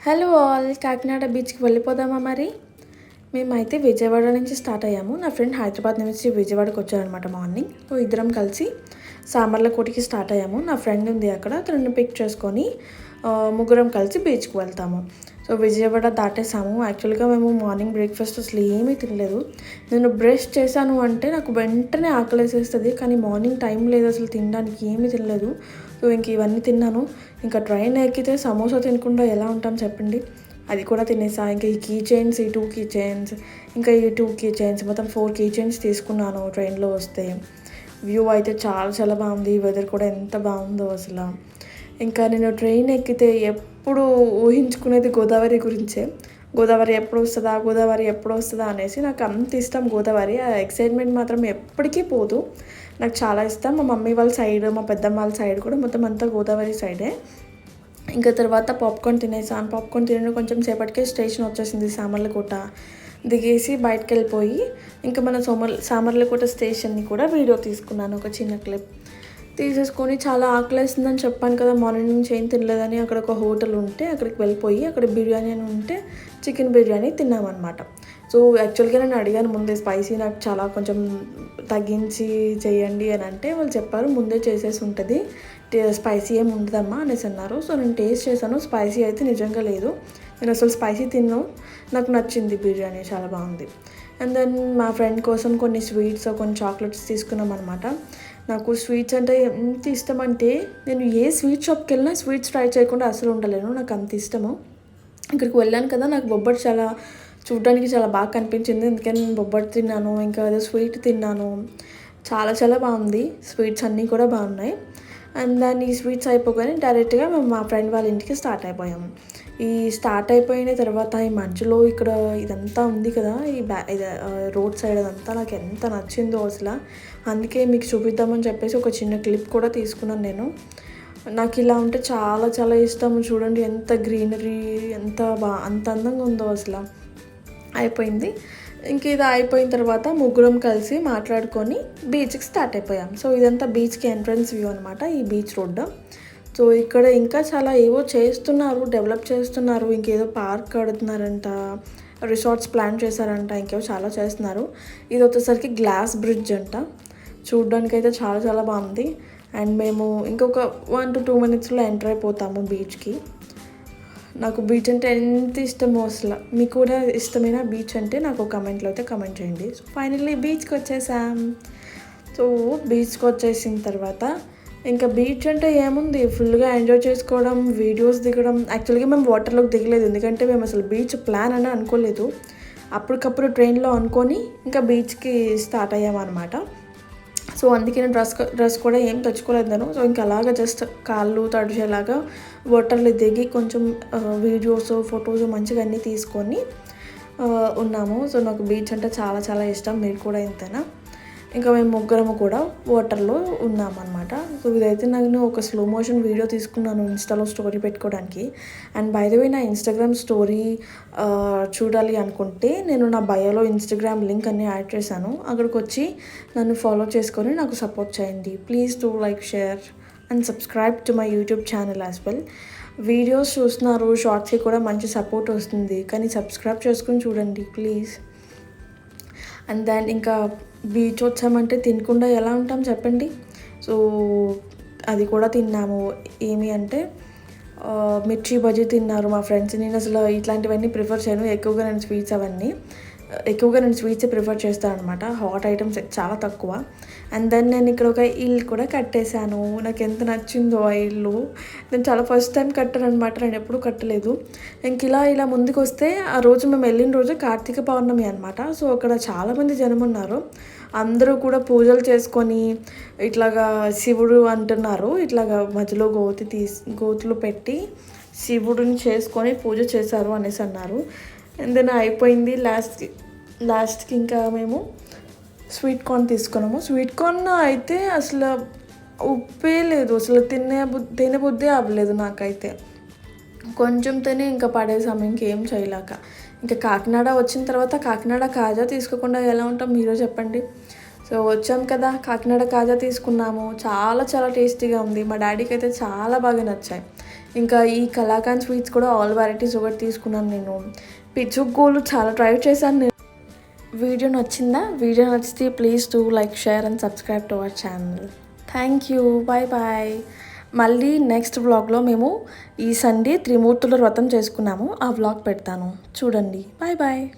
Hello all, Kakinada బీచ్కి వెళ్ళిపోదామా మరి? మేమైతే విజయవాడ నుంచి స్టార్ట్ అయ్యాము. నా ఫ్రెండ్ హైదరాబాద్ నుంచి విజయవాడకి వచ్చారనమాట మార్నింగ్. సో ఇద్దరం కలిసి సామర్లకోటికి స్టార్ట్ అయ్యాము. నా ఫ్రెండ్ ఉంది అక్కడ, తనని పిక్ చేసుకొని ముగ్గురం కలిసి బీచ్కి వెళ్తాము. సో విజయవాడ దాటేసాము. యాక్చువల్గా మేము మార్నింగ్ బ్రేక్ఫాస్ట్ అసలు ఏమీ తినలేదు. నేను బ్రష్ చేశాను అంటే నాకు వెంటనే ఆకలేసేస్తుంది, కానీ మార్నింగ్ టైం లేదు అసలు తినడానికి, ఏమీ తినలేదు. సో ఇంక ఇవన్నీ తిన్నాను. ఇంకా ట్రైన్ ఎక్కితే సమోసా తినకుండా ఎలా ఉంటాం చెప్పండి, అది కూడా తినేసా. ఇంకా ఈ కీ చైన్స్, ఈ 2 కీ చైన్స్, ఇంకా ఈ 2 కీ చైన్స్, మొత్తం 4 కీ చైన్స్ తీసుకున్నాను ట్రైన్లో వస్తే. వ్యూ అయితే చాలా చాలా బాగుంది, వెదర్ కూడా ఎంత బాగుందో అసలు. ఇంకా నేను ట్రైన్ ఎక్కితే ఎప్పుడు ఊహించుకునేది గోదావరి గురించే. గోదావరి ఎప్పుడు వస్తుందా, గోదావరి ఎప్పుడు వస్తుందా అనేసి. నాకు అంత ఇష్టం గోదావరి. ఆ ఎక్సైట్మెంట్ మాత్రం ఎప్పటికీ పోదు. నాకు చాలా ఇష్టం. మా మమ్మీ వాళ్ళ సైడ్, మా పెద్దమ్మ వాళ్ళ సైడ్ కూడా మొత్తం అంతా గోదావరి సైడే. ఇంకా తర్వాత పాప్కార్న్ తినేసాను. పాప్కార్న్ తినడం కొంచెం సేపటికే స్టేషన్ వచ్చేసింది సామర్లకోట. దిగేసి బయటకు వెళ్ళిపోయి ఇంకా మన సామర్లకోట స్టేషన్ని కూడా వీడియో తీసుకున్నాను, ఒక చిన్న క్లిప్ తీసేసుకొని. చాలా ఆకలేస్తుందని చెప్పాను కదా, మార్నింగ్ నుంచి ఏం తినలేదని. అక్కడ ఒక హోటల్ ఉంటే అక్కడికి వెళ్ళిపోయి అక్కడ బిర్యానీ అని ఉంటే చికెన్ బిర్యానీ తిన్నామన్నమాట. సో యాక్చువల్గా నేను అడిగాను ముందే, స్పైసీ నాకు చాలా కొంచెం తగ్గించి చేయండి అని అంటే వాళ్ళు చెప్పారు ముందే చేసేసి ఉంటుంది, స్పైసీ ఏమి ఉండదమ్మా అనేసి అన్నారు. సో నేను టేస్ట్ చేశాను, స్పైసీ అయితే నిజంగా లేదు. నేను అసలు స్పైసీ తిన్నాను, నాకు నచ్చింది బిర్యానీ, చాలా బాగుంది. అండ్ దెన్ మా ఫ్రెండ్ కోసం కొన్ని స్వీట్స్, కొన్ని చాక్లెట్స్ తీసుకున్నాం అనమాట. నాకు స్వీట్స్ అంటే ఎంత ఇష్టం అంటే, నేను ఏ స్వీట్ షాప్కి వెళ్ళినా స్వీట్స్ ట్రై చేయకుండా అసలు ఉండలేను, నాకు అంత ఇష్టము. ఇక్కడికి వెళ్ళాను కదా, నాకు బొబ్బట్టు చాలా చూడడానికి చాలా బాగా కనిపించింది, అందుకని నేను బొబ్బట్టు తిన్నాను. ఇంకా అదే స్వీట్ తిన్నాను, చాలా చాలా బాగుంది. స్వీట్స్ అన్నీ కూడా బాగున్నాయి. అండ్ దాన్ని ఈ స్వీట్స్ అయిపోగానే డైరెక్ట్గా మేము మా ఫ్రెండ్ వాళ్ళ ఇంటికి స్టార్ట్ అయిపోయాము. ఈ స్టార్ట్ అయిపోయిన తర్వాత ఈ మధ్యలో ఇక్కడ ఇదంతా ఉంది కదా, ఇది రోడ్ సైడ్ అదంతా నాకు ఎంత నచ్చిందో అసలు. అందుకే మీకు చూపిద్దామని చెప్పేసి ఒక చిన్న క్లిప్ కూడా తీసుకున్నాను నేను. నాకు ఇలా ఉంటే చాలా చాలా ఇష్టం. చూడండి ఎంత గ్రీనరీ, అంత అందంగా ఉందో అసలు. అయిపోయింది. ఇంక ఇది అయిపోయిన తర్వాత ముగ్గురం కలిసి మాట్లాడుకొని బీచ్కి స్టార్ట్ అయిపోయాం. సో ఇదంతా బీచ్కి ఎంట్రన్స్ వ్యూ అనమాట, ఈ బీచ్ రోడ్డు. సో ఇక్కడ ఇంకా చాలా ఏవో చేస్తున్నారు, డెవలప్ చేస్తున్నారు. ఇంకేదో పార్క్ కడుతున్నారంట, రిసార్ట్స్ ప్లాన్ చేశారంట, ఇంకేవో చాలా చేస్తున్నారు. ఇది వచ్చేసరికి గ్లాస్ బ్రిడ్జ్ అంట. చూడడానికి అయితే చాలా చాలా బాగుంది. అండ్ మేము ఇంకొక 1 to 2 minutesలో ఎంటర్ అయిపోతాము బీచ్కి. నాకు బీచ్ అంటే ఎంత ఇష్టమో అసలు. మీకు కూడా ఇష్టమైన బీచ్ అంటే నాకు కమెంట్లో అయితే కమెంట్ చేయండి. సో ఫైనల్లీ బీచ్కి వచ్చేసాం. సో బీచ్కి వచ్చేసిన తర్వాత ఇంకా బీచ్ అంటే ఏముంది, ఫుల్గా ఎంజాయ్ చేసుకోవడం, వీడియోస్ దిగడం. యాక్చువల్గా మేము వాటర్లోకి దిగలేదు, ఎందుకంటే మేము అసలు బీచ్ ప్లాన్ అని అనుకోలేదు. అప్పటికప్పుడు ట్రైన్లో అనుకొని ఇంకా బీచ్కి స్టార్ట్ అయ్యామన్నమాట. సో అందుకే నేను డ్రెస్ కూడా ఏం తెచ్చుకోలేదు నేను. సో ఇంకా అలాగా జస్ట్ కాళ్ళు తడిచేలాగా వాటర్లో దిగి కొంచెం వీడియోస్, ఫొటోస్ మంచిగా అన్నీ తీసుకొని ఉన్నాము. సో నాకు బీచ్ అంటే చాలా చాలా ఇష్టం, మీరు కూడా ఇంతేనా? ఇంకా మేము ముగ్గురము కూడా వాటర్లో ఉన్నామన్నమాట. సో ఇదైతే నేను ఒక స్లో మోషన్ వీడియో తీసుకున్నాను ఇన్స్టాలో స్టోరీ పెట్టుకోవడానికి. అండ్ బై ద వే, నా ఇన్స్టాగ్రామ్ స్టోరీ చూడాలి అనుకుంటే నేను నా బయోలో ఇన్స్టాగ్రామ్ లింక్ అన్ని యాడ్ చేశాను. అక్కడికి వచ్చి నన్ను ఫాలో చేసుకొని నాకు సపోర్ట్ చేయండి. Please do like, share and subscribe to my YouTube channel as well. Videos చూస్తున్నారు, షార్ట్స్కి కూడా మంచి సపోర్ట్ వస్తుంది, కానీ సబ్స్క్రైబ్ చేసుకొని చూడండి ప్లీజ్. అండ్ దెన్ ఇంకా బీచ్ వచ్చామంటే తినకుండా ఎలా ఉంటాం చెప్పండి. సో అది కూడా తిన్నాము. ఏమి అంటే మిర్చి బజ్జీ తిన్నారు మా ఫ్రెండ్స్. నేను అసలు ఇట్లాంటివన్నీ ప్రిఫర్ చేయను, ఎక్కువగా నేను స్వీట్సే ప్రిఫర్ చేస్తాను అనమాట. హాట్ ఐటమ్స్ చాలా తక్కువ. అండ్ దెన్ నేను ఇక్కడ ఒక ఇల్లు కూడా కట్టేశాను. నాకు ఎంత నచ్చిందో ఆ ఇల్లు. నేను చాలా ఫస్ట్ టైం కట్టాను అనమాట, నేను ఎప్పుడూ కట్టలేదు. ఇంక ఇలా ముందుకు వస్తే, ఆ రోజు మేము వెళ్ళిన రోజు కార్తీక పౌర్ణమి అనమాట. సో అక్కడ చాలామంది జనం ఉన్నారు. అందరూ కూడా పూజలు చేసుకొని ఇట్లాగా శివుడు అంటున్నారు, ఇట్లాగా మధ్యలో గోతులు పెట్టి శివుడిని చేసుకొని పూజ చేశారు అనేసి అన్నారు. అండ్ దెన్ అయిపోయింది. లాస్ట్కి ఇంకా మేము స్వీట్ కార్న్ తీసుకున్నాము. స్వీట్ కార్న్ అయితే అసలు ఉప్పే లేదు, అసలు తినబుద్ధి అవ్వలేదు నాకైతే. కొంచెం తిని ఇంకా పడేసాము, ఇంకేం చేయలేక. ఇంకా కాకినాడ వచ్చిన తర్వాత కాకినాడ కాజా తీసుకోకుండా ఎలా ఉంటాం మీరో చెప్పండి. సో వచ్చాం కదా, కాకినాడ కాజా తీసుకున్నాము. చాలా చాలా టేస్టీగా ఉంది, మా డాడీకి అయితే చాలా బాగా నచ్చాయి. ఇంకా ఈ కలాకాండ్ స్వీట్స్ కూడా ఆల్ వెరైటీస్ ఒకటి తీసుకున్నాను నేను. పిచ్చుగోలు చాలా ట్రై చేశాను నేను. వీడియో నచ్చిందా? వీడియో నచ్చితే please do like, share and subscribe to our channel. Thank you. Bye bye. మళ్ళీ నెక్స్ట్ వ్లాగ్లో మేము ఈ సండే త్రిమూర్తుల వ్రతం చేసుకున్నాము, ఆ వ్లాగ్ పెడతాను చూడండి. Bye bye.